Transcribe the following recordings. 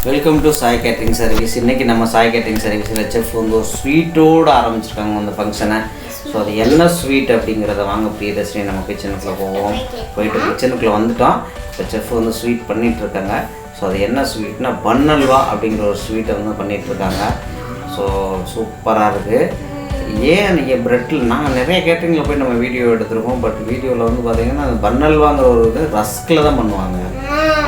Welcome to Sai catering service. இன்றைக்கி நம்ம Sai catering சர்வீஸில் செஃப் வந்து ஒரு ஸ்வீட்டோடு ஆரம்பிச்சிருக்காங்க அந்த ஃபங்க்ஷனை. ஸோ அது என்ன ஸ்வீட் அப்படிங்கிறத வாங்க பிரியதர்ஷினி நம்ம கிச்சனுக்குள்ளே போவோம். போயிட்டு கிச்சனுக்குள்ளே வந்துட்டோம். இப்போ செஃப் வந்து ஸ்வீட் பண்ணிகிட்ருக்காங்க. ஸோ அது என்ன ஸ்வீட்னா பன்னல்வா அப்படிங்கிற ஒரு ஸ்வீட்டை வந்து பண்ணிகிட்ருக்காங்க. ஸோ சூப்பராக இருக்குது. ஏன் நீங்கள் ப்ரெட்டில் நாங்கள் நிறைய கேட்டரிங்கில் போய் நம்ம வீடியோ எடுத்துருக்கோம். பட் வீடியோவில் வந்து பார்த்திங்கன்னா அது பன்னல்வாங்கிற ஒரு இது ரஸ்கில் தான் பண்ணுவாங்க.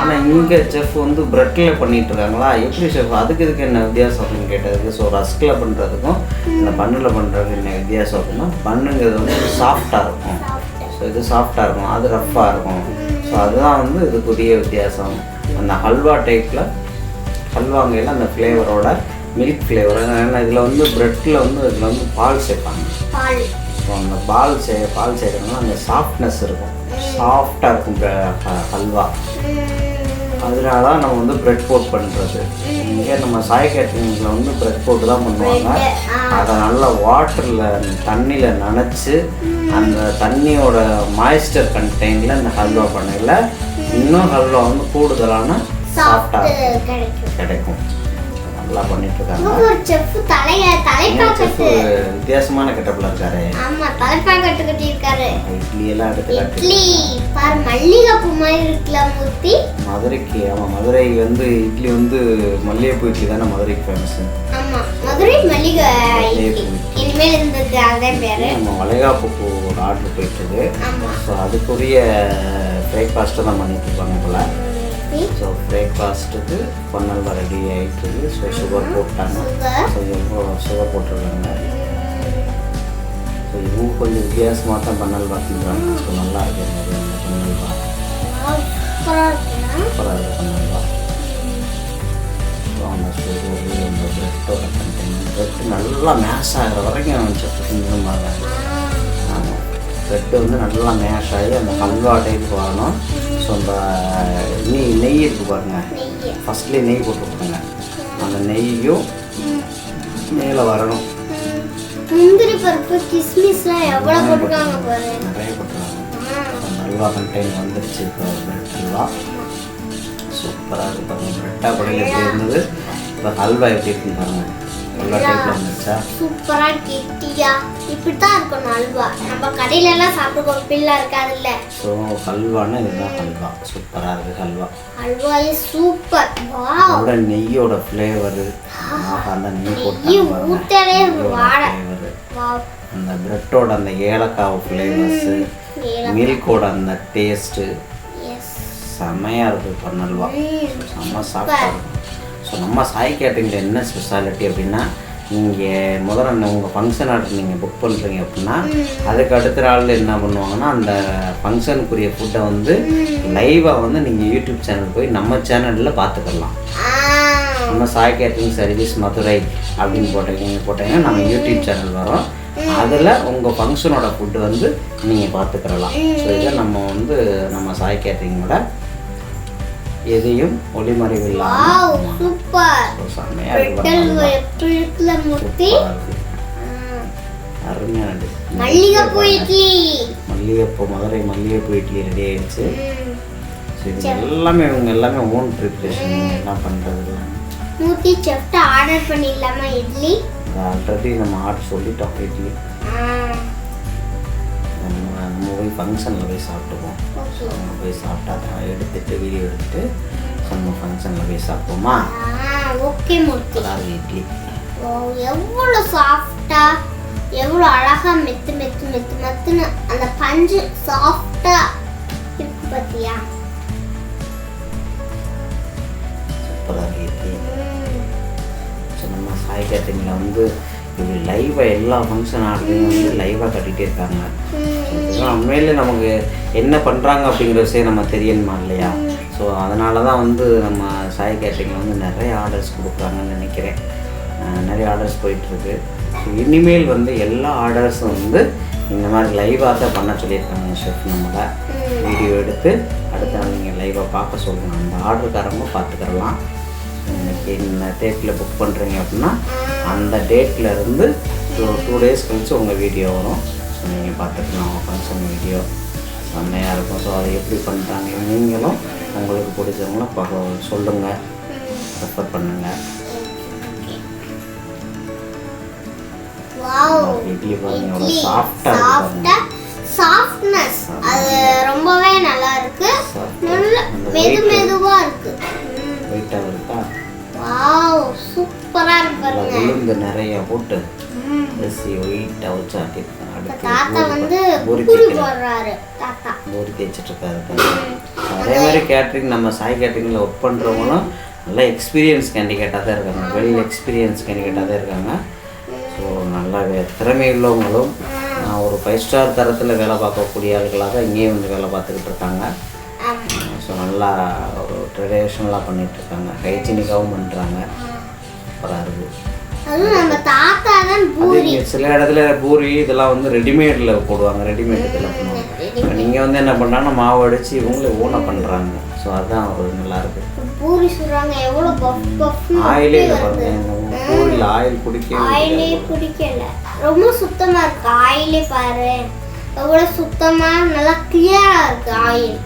ஆனால் இங்கே செஃப் வந்து ப்ரெட்டில் பண்ணிகிட்ருக்காங்களா, எப்படி செஃப் அதுக்கு இதுக்கு என்ன வித்தியாசம் அப்படின்னு கேட்டதுக்கு, ஸோ ரஸ்கில் பண்ணுறதுக்கும் இந்த பன்னில் பண்ணுறதுக்கு என்ன வித்தியாசம் அப்படின்னா, பண்ணுங்கிறது வந்து சாஃப்டாக இருக்கும். ஸோ இது சாஃப்டாக இருக்கும், அது ரஃப்பாக இருக்கும். ஸோ அதுதான் வந்து இதுக்குரிய வித்தியாசம். அந்த ஹல்வா டைப்பில் ஹல்வாங்கையில் அந்த ஃப்ளேவரோட மில்க் ஃப்ளேவர். ஏன்னா இதில் வந்து ப்ரெட்டில் வந்து இதில் வந்து பால் சேர்ப்பாங்க. ஸோ அந்த பால் சேர்க்கணும்னா அந்த சாஃப்ட்னஸ் இருக்கும், சாஃப்டாக இருக்கும் ஹல்வா. அதனால தான் நம்ம வந்து ப்ரெட் போட் பண்ணுறது. இங்கே நம்ம சாய் கேட்டரிங்கில் வந்து ப்ரெட் போட்டு தான் பண்ணுவாங்க. அதை நல்லா வாட்டரில் தண்ணியில் நனைச்சி அந்த தண்ணியோட மாய்ஸ்டர் கண்டெய்னில் இந்த ஹல்வா பண்ணையில் இன்னும் ஹல்வா வந்து கூடுதலான சாஃப்டாக கிடைக்கும். நல்லா பண்ணிட்டு இருக்காங்க. வித்தியாசமான கெட்டப்ல இருக்காரு. ஆமா, தலைப்பா கட்டி இருக்காரு. இட்லி எல்லாம் எடுத்து இட்லி பார் மல்லிகைப்பூ மாதிரி இருக்குல மூர்த்தி. மதுரைக்கு மதுரை வந்து இட்லி வந்து மல்லிகைப்பூ இட்லி தானே மதுரைக்கு ஃபேமஸ். ஆமா, மதுரை மல்லிகை இட்லி. இனிமேல் இருந்தது அதே பேரு. நம்ம வளைகாப்புக்கு ஒரு ஆர்டர் போயிட்டு இருக்கு. ஸோ அதுக்குரிய பிரேக்ஃபாஸ்ட்டை தான் பண்ணிட்டு இருப்பாங்க போல. ஸோ பிரேக்ஃபாஸ்ட்டுக்கு பன்னல்வா ரெடி ஆகிட்டுருக்கு. ஸோ சுகர் போட்டாங்க. ஸோ எவ்வளோ சுகர் போட்டுருக்காங்க. ஸோ இவங்க கொஞ்சம் வித்தியாசமாக தான் பன்னல்வா தின்றாங்க. ஸோ நல்லா இருக்குது அந்த பன்னல்வா. சூப்பராக இருக்குது பன்னல்வா. ஸோ அந்த சுகர் அந்த ப்ரெட்டோட கண்டெய்னர் ப்ரெட் நல்லா மேஷ் ஆகிற வரைக்கும் செப்புங்க. ஆமாம், ப்ரெட்டு வந்து நல்லா மேஷ் ஆகி அந்த ஹல்வா டைப் வரணும். ஸோ அந்த நெய் இருக்குது பாருங்கள், ஃபஸ்ட்லேயே நெய் போட்டுருப்பாங்க. அந்த நெய்யும் மேலே வரணும். முந்திரி பருப்பு கிஸ்மிஸ்லாம் எவ்வளோ போட்டுருக்காங்க பாரு, நிறைய போட்டுருக்காங்க. அந்த ஹல்வா கண்டெய்னர் வந்துடுச்சு. இப்போ ப்ரெட் ஹல்வா சூப்பராக இருக்குது பாருங்கள். ப்ரெட்டாக படையில் எப்படி இருந்தது, இப்போ ஹல்வா எப்படி இருக்குன்னு பாருங்கள். ஹல்வா டைப்பில் வந்துடுச்சா, சூப்பராக கெட்டியா இப்படி தான் இருக்கணும் ஹல்வா. நம்ம கடையிலலாம் சாப்பிடுவோம், பில்லாம் இருக்காதுல்ல. ஸோ ஹல்வான்னு இதுதான் ஹல்வா. சூப்பராக இருக்குது ஹல்வா. ஹல்வாலே சூப்பர். வாவ், அதோட நெய்யோட ஃப்ளேவரு, அந்த நெய் போட்டு ஃப்ளேவரு, அந்த ப்ரெட்டோட அந்த ஏலக்காய் ஃப்ளேவர்ஸு, மில்கோட அந்த டேஸ்ட்டு செம்மையாக இருக்குது பன்னல்வா. செம்ம சாஃப்டாக இருக்கும். ஸோ நம்ம சாய் கேட்டரிங்கில் என்ன ஸ்பெஷாலிட்டி அப்படின்னா, நீங்கள் முதல்ல உங்கள் ஃபங்க்ஷன் ஆர்டர் நீங்கள் புக் பண்ணுறீங்க அப்படின்னா அதுக்கு அடுத்த நாள் என்ன பண்ணுவாங்கன்னா, அந்த ஃபங்க்ஷனுக்குரிய ஃபுட்டை வந்து லைவாக வந்து நீங்கள் யூடியூப் சேனல் போய் நம்ம சேனலில் பார்த்துக்கலாம். நம்ம சாய் கேட்டரிங் சர்வீஸ் மதுரை அப்படின்னு போட்டீங்கன்னா நம்ம யூடியூப் சேனல் வரும். அதில் உங்கள் ஃபங்க்ஷனோட ஃபுட்டு வந்து நீங்கள் பார்த்துக்கிறலாம். ஸோ இதை நம்ம வந்து நம்ம சாய் கேட்டரிங்கோட எதையும் ஒளிமறைவு இல்லாமல் செம்மையாக அருமையானது. மல்லிகைப்பூ மதுரை மல்லிகைப்பூ இட்லி ரெடி ஆயிடுச்சு. ஸோ இது எல்லாமே இவங்க எல்லாமே ஓன் ப்ரிப்ரேஷன் எல்லாம் பண்ணுறது. மூர்த்தி செஃப்ட்ட ஆர்டர் பண்ணிடலாமா இட்லி? ஆல்ரெடி நம்ம ஆர்டர் சொல்லிட்டோம் இட்லி. நம்ம போய் ஃபங்க்ஷனில் போய் சாப்பிட்டுப்போம். நம்ம போய் சாப்பிட்டா எடுத்துகிட்டு வீடியோ எடுத்துகிட்டு நம்ம ஃபங்க்ஷனில் போய் சாப்பிடுவோமா? ஓகே மூர்த்தி. அதாவது இட்லி எவ்வளோ சாஃப்டாக, எவ்வளோ அழகாக மெத்து மெத்து மெத்து மெத்துன்னு அந்த பஞ்சு சாஃப்டாக இருக்கு பார்த்தியா? சூப்பராக இட்லி. ஸோ நம்ம சாய் கேட்டரிங்கில் வந்து இப்படி லைவாக எல்லா ஃபங்க்ஷன் ஆர்டரையும் வந்து லைவாக கட்டிகிட்டே இருக்காங்க. உண்மையிலே நமக்கு என்ன பண்ணுறாங்க அப்படிங்கிற விஷயம் நம்ம தெரியணுமா இல்லையா? ஸோ அதனால தான் வந்து நம்ம சாய் கேட்டரிங்கில் வந்து நிறைய ஆர்டர்ஸ் கொடுக்குறாங்கன்னு நினைக்கிறேன். நிறைய ஆர்டர்ஸ் போயிட்டுருக்கு. ஸோ இனிமேல் வந்து எல்லா ஆர்டர்ஸும் வந்து இந்த மாதிரி லைவாக தான் பண்ண சொல்லியிருக்காங்க ஷெஃப். நம்மளை வீடியோ எடுத்து அடுத்த நாள் நீங்கள் லைவாக பார்க்க சொல்லணும். அந்த ஆர்டருக்காரங்க பார்த்துக்கிறலாம். இன்றைக்கி இந்த டேட்டில் புக் பண்ணுறீங்க அப்படின்னா அந்த டேட்டில் இருந்து 2 days கழிச்சு உங்கள் வீடியோ வரும். ஸோ நீங்கள் பார்த்துக்கலாம் உங்கள் ஃபங்க்ஷன் வீடியோ. செம்மையாக இருக்கும். ஸோ அதை எப்படி பண்ணுறாங்க நீங்களும் உங்களுக்கு பிடிச்சவங்களும் சொல்லுங்கள். ப்ரிஃபர் பண்ணுங்கள். வாவ், இட்லி பாருங்க எவ்வளோ சாஃப்டாக சாஃப்ட்னஸ் அது ரொம்பவே நல்லா இருக்கு. நல்ல மெதுவா இருக்கு. வெயிட்டாக இருக்கா? வாவ், சூப்பரா இருக்கு பாருங்க. உளுந்து நிறைய போட்டு அரிசி வெயிட்டாக வச்சு ஆட்டிருக்காங்க. தாத்தா வந்து பூரி போடுறாரு. தாத்தா பூரி தேய்ச்சிட்டு இருக்காரு. அதே மாதிரி கேட்ரிங் நம்ம சாய் கேட்ரிங்கில் ஒர்க் பண்ணுறவங்களும் நல்லா எக்ஸ்பீரியன்ஸ் கேண்டிகேட்டாக தான் இருக்காங்க. வெளியில் எக்ஸ்பீரியன்ஸ் கேண்டிகேட்டாக தான் இருக்காங்க. ஸோ நல்லா திறமை உள்ளவங்களும் ஒரு 5 ஸ்டார் தரத்தில் வேலை பார்க்கக்கூடிய ஆளுகளாக இங்கேயும் வந்து வேலை பார்த்துக்கிட்டு இருக்காங்க. ஸோ நல்லா ஒரு ட்ரெடிஷ்னலாக பண்ணிகிட்ருக்காங்க. ஹைஜீனிக்காகவும் பண்ணுறாங்க. சூப்பராக இருக்குது. அதுவும் நம்ம தாத்தா தான் பூரி. சில இடத்துல பூரி இதெல்லாம் வந்து ரெடிமேடில் போடுவாங்க. ரெடிமேட் இதெல்லாம் பண்ணுவாங்க. இப்போ நீங்கள் வந்து என்ன பண்ணுறாங்கன்னா மாவு அடித்து இவங்களே ஓனை பண்ணுறாங்க. ஸோ அதுதான் ஒரு நல்லாயிருக்கு. பூரி சுடுறாங்க. எவ்வளோ பஃப் ஆயிலே இல்லை பாருங்க. பூரியில் ஆயில் குடிக்கல. ரொம்ப சுத்தமாக இருக்கு. ஆயிலே பாரு எவ்வளோ சுத்தமாக நல்லா கிளியராக இருக்கு ஆயில்.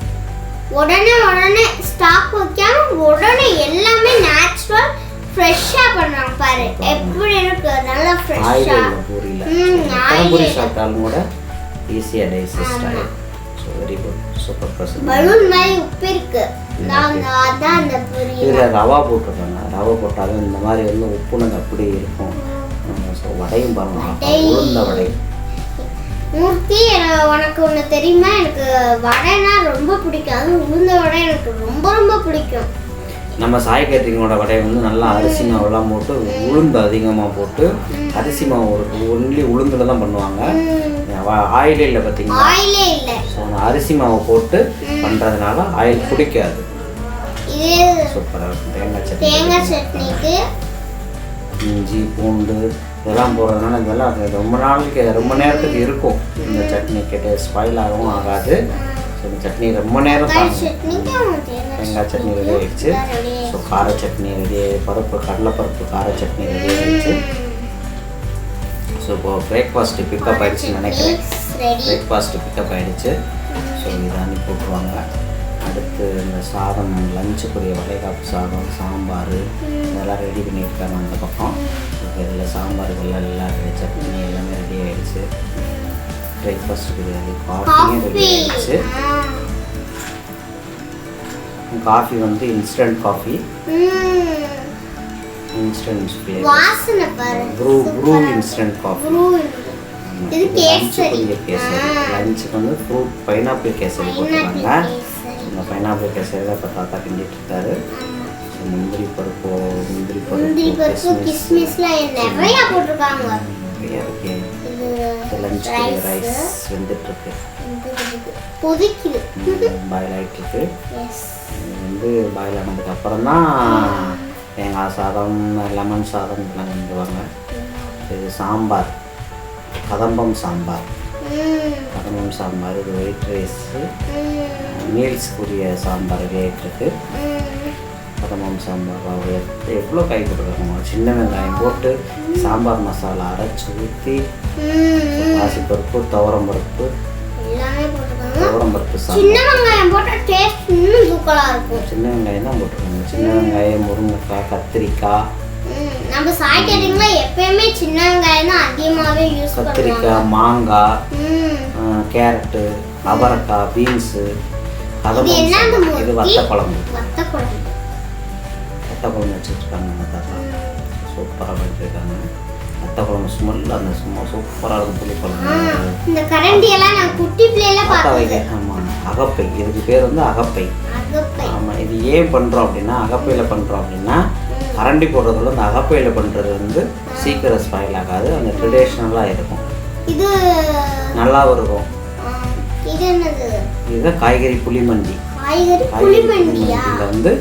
உடனே ஸ்டாக் வைக்காம உடனே எல்லாமே நேச்சுரல் ஃப்ரெஷ்ஷா பண்றாங்க பாரு. எப்படி இருக்கு நல்லா ஃப்ரெஷ்ஷா. பூரி சாப்பிட்டாலும் கூட ஈஸியா டைஜஸ்ட் ஆகும். So very good. Super person. Balloon மாதிரி உப்பு இருக்கு. அதான் அந்த பூரி. இதுல ரவா போட்டுருக்காங்க. ரவா போட்டாலும் இந்த மாதிரி வந்து உப்புனது அப்படி இருக்கும். ஸோ வடையும் பாருங்க. உளுந்த வடை. மூர்த்தி, உனக்கு ஒன்று தெரியுமா? எனக்கு வடைனா ரொம்ப பிடிக்கும். அதுவும் உளுந்த வடை எனக்கு ரொம்ப ரொம்ப பிடிக்கும். நம்ம சாய் கேட்ரிங்கோட வடை வந்து நல்லா அரிசி மாவுலாம் போட்டு உளுந்து அதிகமாக போட்டு அரிசி மாவு ஒன்லி உளுந்துல தான் பண்ணுவாங்க. ஆயிலே இல்லை பார்த்தீங்களா? ஆயிலே இல்லை. ஸோ அரிசி மாவை போட்டு பண்ணுறதுனால ஆயில் பிடிக்காது. இது சூப்பராக இருக்கும். தேங்காய் சட்னிக்கு இஞ்சி பூண்டு இதெல்லாம் போடுறதுனால இதெல்லாம் ரொம்ப நேரத்துக்கு இருக்கும். இந்த சட்னி கேட்டு ஸ்பாயில் ஆகவும் ஆகாது. ஸோ இந்த சட்னி ரொம்ப நேரம் தேங்காய் சட்னி ரெடி ஆகிடுச்சு. ஸோ கார சட்னி ரெடி கடலைப்பருப்பு கார சட்னி ரெடி ஆகிடுச்சு. ஸோ இப்போது பிரேக்ஃபாஸ்ட்டு பிக்கப் ஆகிடுச்சுன்னு நினைக்கிறேன். பிரேக்ஃபாஸ்ட்டு பிக்கப் ஆகிடுச்சு. ஸோ இதை அனுப்பி போட்டுருவாங்க. அடுத்து இந்த சாதம் லஞ்சுக்குரிய வளைகாப்பு சாதம் சாம்பார் இதெல்லாம் ரெடி பண்ணியிருக்காங்க அந்த பக்கம். இதில் சாம்பார்கள்லாம் எல்லாம் சட்னி எல்லாமே ரெடி ஆகிடுச்சு. பிரேக்ஃபாஸ்ட்டுக்கு ரெடி. காஃபியும் ரெடி ஆகிடுச்சு. காஃபி வந்து instant coffee. Instant Bru instant coffee. லஞ்சுக்கு வந்து ஃப்ரூட் பைனாப்பிள் கேசரி போட்டுருக்காங்க. இந்த பைனாப்பிள் கேசரி தான் இப்போ தாத்தா கிண்டிட்டு இருக்காரு. முந்திரி பருப்பு கிஸ்மிஸ்லாம் நிறைய போட்டிருக்காங்க. லஞ்சுக்கு ரைஸ் வெந்துட்டு இருக்கு. பாயில் ஆகிட்டு இருக்கு. இது வந்து பாயில் ஆனதுக்கு அப்புறம் தான் தேங்காய் சாதம் லெமன் சாதம் இதெல்லாம் வந்துடுவாங்க. இது சாம்பார் கதம்பம் சாம்பார். இது ஒயிட் ரைஸு மீல்ஸ்க்குரிய சாம்பார் ரெடி ஆகிட்டுருக்கு. கதம்பம் சாம்பார் எவ்வளோ காய் போட்டுருக்காங்க. சின்ன வெங்காயம் போட்டு சாம்பார் மசாலா அரைச்சி ஊற்றி பாசிப்பருப்பு துவரம்பருப்பு சின்ன வெங்காயம் போட்ட டேஸ்ட் இன்னும் சூப்பரா இருக்கும். சின்ன வெங்காயம் தான் போட்டுருக்காங்க. சின்ன வெங்காயம் முருங்கைக்காய் கத்திரிக்காய். நம்ம சாய் கேட்டரிங்ல எப்பயுமே சின்ன வெங்காயம் தான் அதிகமாகவே யூஸ் பண்ணுவாங்க. கத்திரிக்காய் மாங்காய் கேரட்டு அவரைக்காய் பீன்ஸு. இது வத்த குழம்பு வச்சுருக்காங்க. தாத்தா சூப்பராக பண்ணிட்டுருக்காங்க. வத்த குழம்பு ஸ்மெல் அந்த சும்மா சூப்பராக இருக்கும். புளி குழம்பு. இந்த கரண்டியெல்லாம் நான் குட்டி பிள்ளையில பார்த்தேன். ஆமாம் அகப்பை. இதுக்கு பேர் வந்து அகப்பை. ஆமாம். இது ஏன் பண்ணுறோம் அப்படின்னா அகப்பையில் பண்ணுறோம் அப்படின்னா கரண்டி போடுறதுல அந்த அகப்பையில் பண்ணுறது வந்து சீக்கிரம் ஸ்பாயில் ஆகாது. அந்த ட்ரெடிஷ்னலாக இருக்கும். இது நல்லாவும் இருக்கும். இதுதான் காய்கறி புளிமண்டி. இதில் வந்து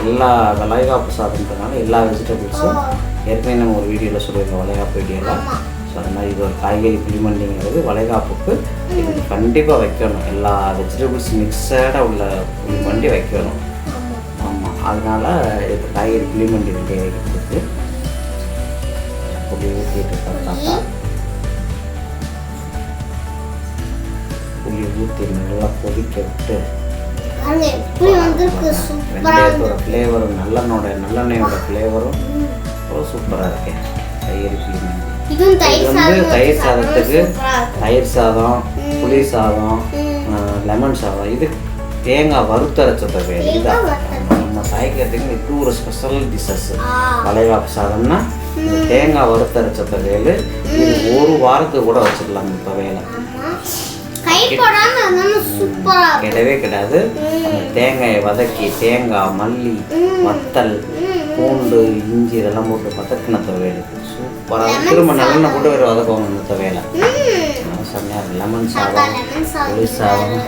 எல்லா வளைகாப்பு சாதம்ன்றதுனால எல்லா வெஜிடபிள்ஸும் ஏற்கனவே நம்ம ஒரு வீடியோவில் சொல்லியிருக்கோம் வளைகாப்பு வீடியோவில். ஸோ அது மாதிரி இது ஒரு காய்கறி புளிமண்டிங்கிறது வளைகாப்புக்கு இது கண்டிப்பாக வைக்கணும். எல்லா வெஜிடபிள்ஸ் மிக்சடாக உள்ள புளிமண்டி வைக்கணும். ஆமாம். அதனால் இது காய்கறி புளிமண்டி ரெடி ஆகிட்டு புளி ஊற்றிட்டு பார்த்தா புளி ஊற்றி நல்லா கொதிக்க விட்டு பாருங்க எப்படி வந்திருக்கு சூப்பரா வெந்தயத்தோட ஃப்ளேவரும் நல்லெண்ணெயோட ஃப்ளேவரும் சூப்பராக இருக்கு. இதுவும் தயிர் சாதத்துக்கு தயிர் சாதம், புளி சாதம், லெமன் சாதம், இது தேங்காய் வறுத்தரைச்ச துவையல். இதுதான் நம்ம சாய் கேட்டரிங் இது ஒரு ஸ்பெஷல் டிஷ்ஷஸ். வளைகாப்பு சாதம்னா இந்த தேங்காய் வறுத்தரைச்ச துவையல். இது ஒரு வாரத்துக்கு கூட வச்சுக்கலாம். இந்த துவையலை கிடவே கிடாது. அந்த தேங்காயை வதக்கி தேங்காய், மல்லி, வத்தல், பூண்டு, இஞ்சி இதெல்லாம் போட்டு வதக்கின துவையலுக்கு சூப்பராக திரும்ப நல்லெண்ணெய் போட்டு வேறு வதக்குவாங்க இந்த துவையலை. செம்மையாக லெமன் சாதம், புளி சாதம்,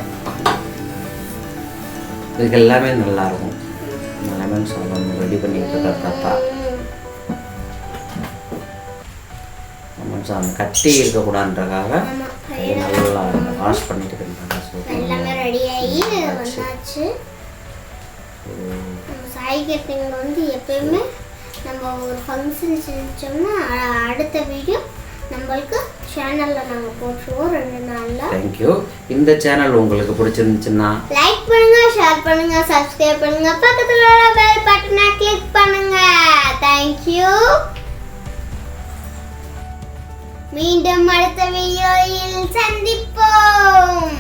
இதுக்கு எல்லாமே நல்லாயிருக்கும். லெமன் சாதம் ரெடி பண்ணிட்டு இருக்க தாத்தா லெமன் சாதம் கட்டி இருக்கக்கூடாதுன்றக்காக நல்லா வாஷ் பண்ணிட்டு எல்லாமே ரெடி ஆகி வந்தாச்சு. சாய் கேட்டரிங்ல வந்து எப்பயுமே நம்ம ஒரு ஃபங்க்ஷன் செஞ்சோம்னா அடுத்த வீடியோ நம்மளுக்கு சேனலில் நாங்கள் போட்டுருவோம் 2 நாளில். தேங்க்யூ. இந்த சேனல் உங்களுக்கு பிடிச்சிருந்துச்சுன்னா லைக் பண்ணுங்க, ஷேர் பண்ணுங்க, சப்ஸ்கிரைப் பண்ணுங்க, பக்கத்தில் உள்ள பெல் பட்டனை கிளிக் பண்ணுங்க. தேங்க்யூ. மீண்டும் அடுத்த வீடியோவில் சந்திப்போம்.